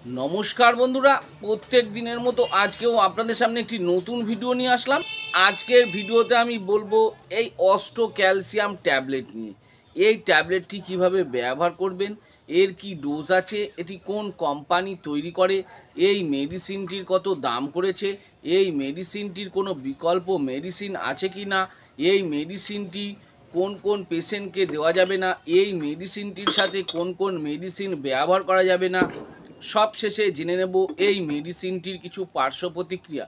नमस्कार बंधुरा प्रत्येक दिनेर मतो आजकेও আপনাদের সামনে একটি নতুন ভিডিও নিয়ে আসলাম। আজকের ভিডিওতে আমি বলবো এই অস্টোক্যালসিয়াম ট্যাবলেট নিয়ে। এই ট্যাবলেটটি কিভাবে ব্যবহার করবেন, এর কি ডোজ আছে, এটি কোন কোম্পানি তৈরি করে, এই মেডিসিনটির কত দাম করেছে, এই মেডিসিনটির কোনো বিকল্প মেডিসিন আছে কি না, এই মেডিসিনটি কোন কোন পেশেন্টকে দেওয়া যাবে না, এই মেডিসিনটির সাথে কোন কোন মেডিসিন ব্যবহার করা যাবে না, সব শেষে জেনে নেব এই মেডিসিনটির কিছু পার্শ্ব প্রতিক্রিয়া।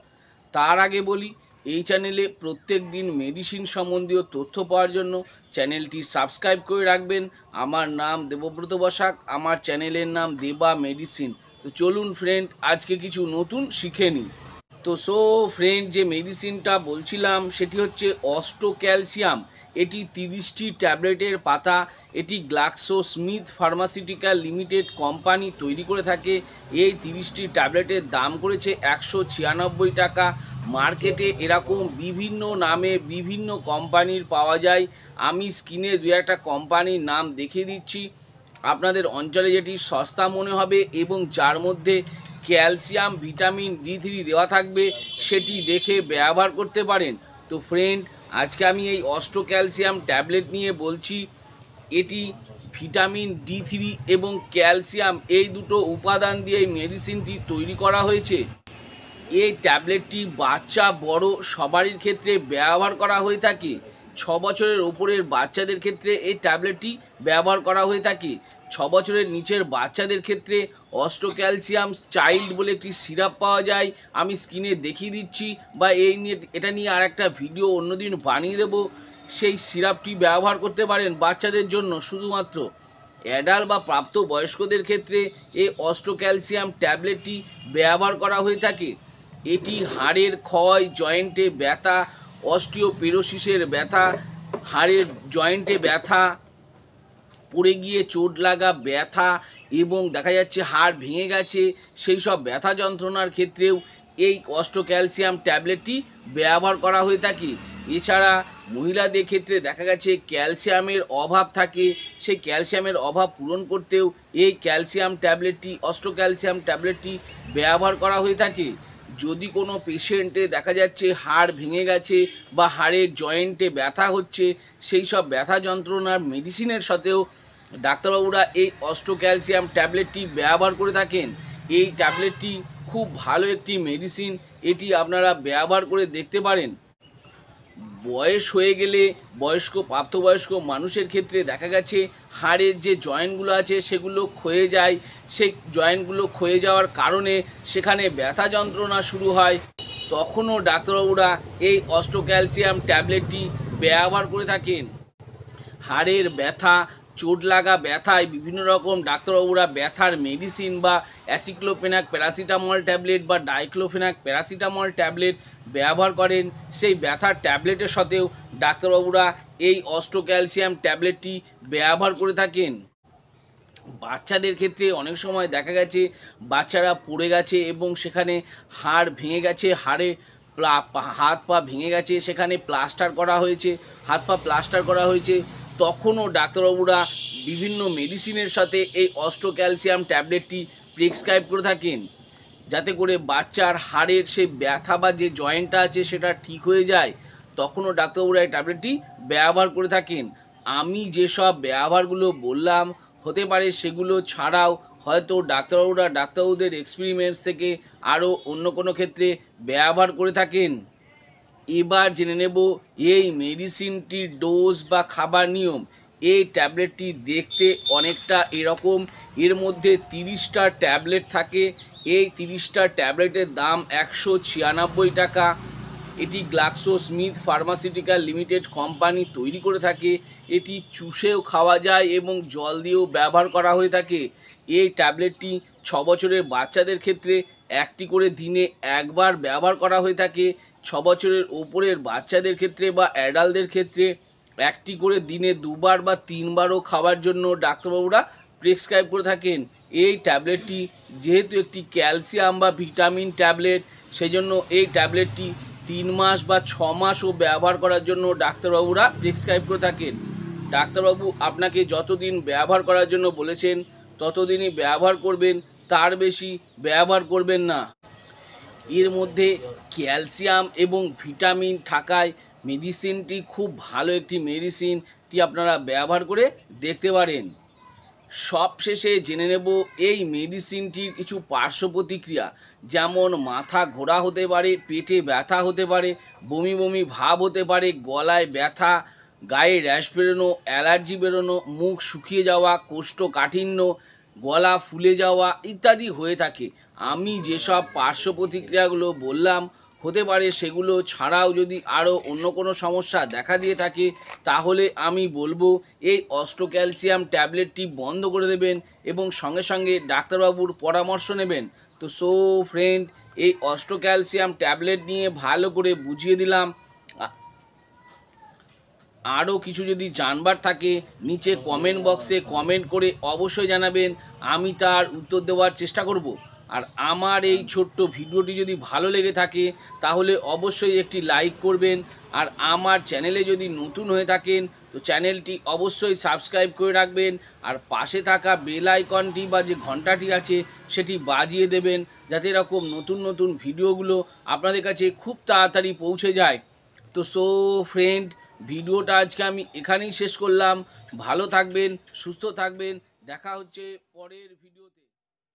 তার আগে বলি, এই চ্যানেলে প্রত্যেক দিন মেডিসিন সম্বন্ধীয় তথ্য পাওয়ার জন্য চ্যানেলটি সাবস্ক্রাইব করে রাখবেন। আমার নাম দেবব্রত বসাক, আমার চ্যানেলের নাম দেবা মেডিসিন। তো চলুন ফ্রেন্ড, আজকে কিছু নতুন শিখে নিই। তো ফ্রেন্ড, যে মেডিসিনটা বলছিলাম সেটি হচ্ছে অস্টোক্যালসিয়াম। এটি 30টি ট্যাবলেটের পাতা। এটি গ্লাক্সোস্মিথ ফার্মাসিউটিক্যাল লিমিটেড কোম্পানি তৈরি করে থাকে। এই 30টি ট্যাবলেটের দাম করেছে 196 টাকা। মার্কেটে এরকম বিভিন্ন নামে বিভিন্ন কোম্পানির পাওয়া যায়। আমি স্ক্রিনে দু একটা কোম্পানির নাম দেখিয়ে দিচ্ছি। আপনাদের অঞ্চলে যেটি সস্তা মনে হবে এবং যার মধ্যে ক্যালসিয়াম ভিটামিন D3 দেওয়া থাকবে সেটি দেখে ব্যবহার করতে পারেন। তো ফ্রেন্ড, আজকে আমি এই অস্টোক্যালসিয়াম ট্যাবলেট নিয়ে বলছি। এটি ভিটামিন D3 এবং ক্যালসিয়াম এই দুটো উপাদান দিয়ে এই মেডিসিনটি তৈরি করা হয়েছে। এই ট্যাবলেটটি বাচ্চা বড় সবারই ক্ষেত্রে ব্যবহার করা হয়ে থাকে। 6 বছরের ওপরের বাচ্চাদের ক্ষেত্রে এই ট্যাবলেটটি ব্যবহার করা হয়ে থাকে। 6 বছরের নিচের বাচ্চাদের ক্ষেত্রে অস্টোক্যালসিয়াম চাইল্ড বলে একটি সিরাপ পাওয়া যায়। আমি স্ক্রিনে দেখিয়ে দিচ্ছি, বা এটা নিয়ে আর একটা ভিডিও অন্যদিন বানিয়ে দেব। সেই সিরাপটি ব্যবহার করতে পারেন বাচ্চাদের জন্য। শুধুমাত্র অ্যাডাল্ট বা প্রাপ্তবয়স্কদের ক্ষেত্রে এই অস্টোক্যালসিয়াম ট্যাবলেটটি ব্যবহার করা হয়ে থাকে। এটি হাড়ের ক্ষয়, জয়েন্টে ব্যথা, অস্টিওপোরোসিসের ব্যথা, হাড়ের জয়েন্টে ব্যথা, পড়ে গিয়ে চোট লাগা ব্যথা এবং দেখা যাচ্ছে হাড় ভেঙে গেছে, সেই সব ব্যথা যন্ত্রণার ক্ষেত্রেও এই অস্টোক্যালসিয়াম ট্যাবলেটটি ব্যবহার করা হয়ে থাকে। এছাড়া মহিলাদের ক্ষেত্রে দেখা গেছে ক্যালসিয়ামের অভাব থাকে, সেই ক্যালসিয়ামের অভাব পূরণ করতেও এই ক্যালসিয়াম ট্যাবলেটটি অস্টোক্যালসিয়াম ট্যাবলেটটি ব্যবহার করা হয়ে থাকে। যদি কোনো পেশেন্টে দেখা যাচ্ছে হাড় ভেঙে গেছে বা হাড়ের জয়েন্টে ব্যথা হচ্ছে, সেই সব ব্যথা যন্ত্রণার মেডিসিনের সাথেও ডাক্তারবাবুরা এই অস্টোক্যালসিয়াম ট্যাবলেটটি ব্যবহার করে থাকেন। এই ট্যাবলেটটি খুব ভালো একটি মেডিসিন, এটি আপনারা ব্যবহার করে দেখতে পারেন। বয়স হয়ে গেলে প্রাপ্তবয়স্ক মানুষের ক্ষেত্রে দেখা গেছে হাড়ের যে জয়েন্টগুলো আছে সেগুলো ক্ষয়ে যায়। সেই জয়েন্টগুলো ক্ষয়ে যাওয়ার কারণে সেখানে ব্যথা যন্ত্রণা শুরু হয়। তখনও ডাক্তারবাবুরা এই অস্টোক্যালসিয়াম ট্যাবলেটটি ব্যবহার করে থাকেন। হাড়ের ব্যথা, চোট লাগা ব্যথায় বিভিন্ন রকম ডাক্তারবাবুরা ব্যথার মেডিসিন বা অ্যাসিক্লোফেনাক প্যারাসিটামল ট্যাবলেট বা ডাইক্লোফেনাক প্যারাসিটামল ট্যাবলেট ব্যবহার করেন। সেই ব্যথার ট্যাবলেটের সাথেও ডাক্তারবাবুরা এই অস্টোক্যালসিয়াম ট্যাবলেটটি ব্যবহার করে থাকেন। বাচ্চাদের ক্ষেত্রে অনেক সময় দেখা গেছে বাচ্চারা পড়ে গেছে এবং সেখানে হাড় ভেঙে গেছে, হাত পা ভেঙে গেছে, সেখানে প্লাস্টার করা হয়েছে, হাত পা প্লাস্টার করা হয়েছে। তখনও ডাক্তারবাবুরা বিভিন্ন মেডিসিনের সাথে এই অস্টোক্যালসিয়াম ট্যাবলেটটি প্রেসক্রাইব করে থাকেন, যাতে করে বাচ্চার হাড়ের সেই ব্যথা বা যে জয়েন্টটা আছে সেটা ঠিক হয়ে যায়। তখনও ডাক্তারবাবুরা এই ট্যাবলেটটি ব্যবহার করে থাকেন। আমি যেসব ব্যবহারগুলো বললাম, হতে পারে সেগুলো ছাড়াও হয়তো ডাক্তারবাবুদের এক্সপেরিমেন্টস থেকে আরও অন্য কোনো ক্ষেত্রে ব্যবহার করে থাকেন। এবার জেনে নেব এই মেডিসিনটির ডোজ বা খাবার নিয়ম। এই ট্যাবলেটটি দেখতে অনেকটা এরকম। এর মধ্যে 30টা ট্যাবলেট থাকে। এই 30টা ট্যাবলেটের দাম 196 টাকা। এটি গ্লাক্সোস্মিথ ফার্মাসিউটিক্যাল লিমিটেড কোম্পানি তৈরি করে থাকে। এটি চুষেও খাওয়া যায় এবং জল দিয়েও ব্যবহার করা হয়ে থাকে। এই ট্যাবলেটটি 6 বছরের বাচ্চাদের ক্ষেত্রে একটি করে দিনে একবার ব্যবহার করা হয়ে থাকে। 6 বছরের ওপরের বাচ্চাদের ক্ষেত্রে বা অ্যাডাল্টদের ক্ষেত্রে একটি করে দিনে 2বার বা 3বারও খাওয়ার জন্য ডাক্তারবাবুরা প্রেসক্রাইব করে থাকেন। এই ট্যাবলেটটি যেহেতু একটি ক্যালসিয়াম বা ভিটামিন ট্যাবলেট, সেজন্য এই ট্যাবলেটটি 3 মাস বা 6 মাসও ব্যবহার করার জন্য ডাক্তারবাবুরা প্রেসক্রাইব করে থাকেন। ডাক্তারবাবু আপনাকে যতদিন ব্যবহার করার জন্য বলেছেন ততদিনই ব্যবহার করবেন। তার বেশি ব্যবহার করবেন না। এর মধ্যে ক্যালসিয়াম এবং ভিটামিন থাকায় মেডিসিনটি খুব ভালো একটি মেডিসিনটি আপনারা ব্যবহার করে দেখতে পারেন। সবশেষে জেনে নেব এই মেডিসিনটির কিছু পার্শ্ব প্রতিক্রিয়া, যেমন মাথা ঘোরা হতে পারে, পেটে ব্যথা হতে পারে, বমি বমি ভাব হতে পারে, গলায় ব্যথা, গায়ে র্যাশ বেরোনো, অ্যালার্জি বেরোনো, মুখ শুকিয়ে যাওয়া, কোষ্ঠকাঠিন্য, গলা ফুলে যাওয়া ইত্যাদি হয়ে থাকে। আমি যেসব পার্শ্ব প্রতিক্রিয়াগুলো বললাম হতে পারে, সেগুলো ছাড়াও যদি আরও অন্য কোনো সমস্যা দেখা দিয়ে থাকে তাহলে আমি বলবো এই অস্টোক্যালসিয়াম ট্যাবলেটটি বন্ধ করে দেবেন এবং সঙ্গে সঙ্গে ডাক্তারবাবুর পরামর্শ নেবেন। তো ফ্রেন্ড, এই অস্টোক্যালসিয়াম ট্যাবলেট নিয়ে ভালো করে বুঝিয়ে দিলাম। আরও কিছু যদি জানবার থাকে নিচে কমেন্ট বক্সে কমেন্ট করে অবশ্যই জানাবেন, আমি তার উত্তর দেওয়ার চেষ্টা করব। আর আমার এই ছোট্ট ভিডিওটি যদি ভালো লেগে থাকে তাহলে অবশ্যই একটি লাইক করবেন। আর আমার চ্যানেলে যদি নতুন হয়ে থাকেন তো চ্যানেলটি অবশ্যই সাবস্ক্রাইব করে রাখবেন। আর পাশে থাকা বেল আইকনটি বা যে ঘন্টাটি আছে সেটি বাজিয়ে দেবেন, যাতে এরকম নতুন নতুন ভিডিওগুলো আপনাদের কাছে খুব তাড়াতাড়ি পৌঁছে যায়। তো ফ্রেন্ড, ভিডিওটা আজকে আমি এখানেই শেষ করলাম। ভালো থাকবেন, সুস্থ থাকবেন, দেখা হচ্ছে পরের ভিডিওতে।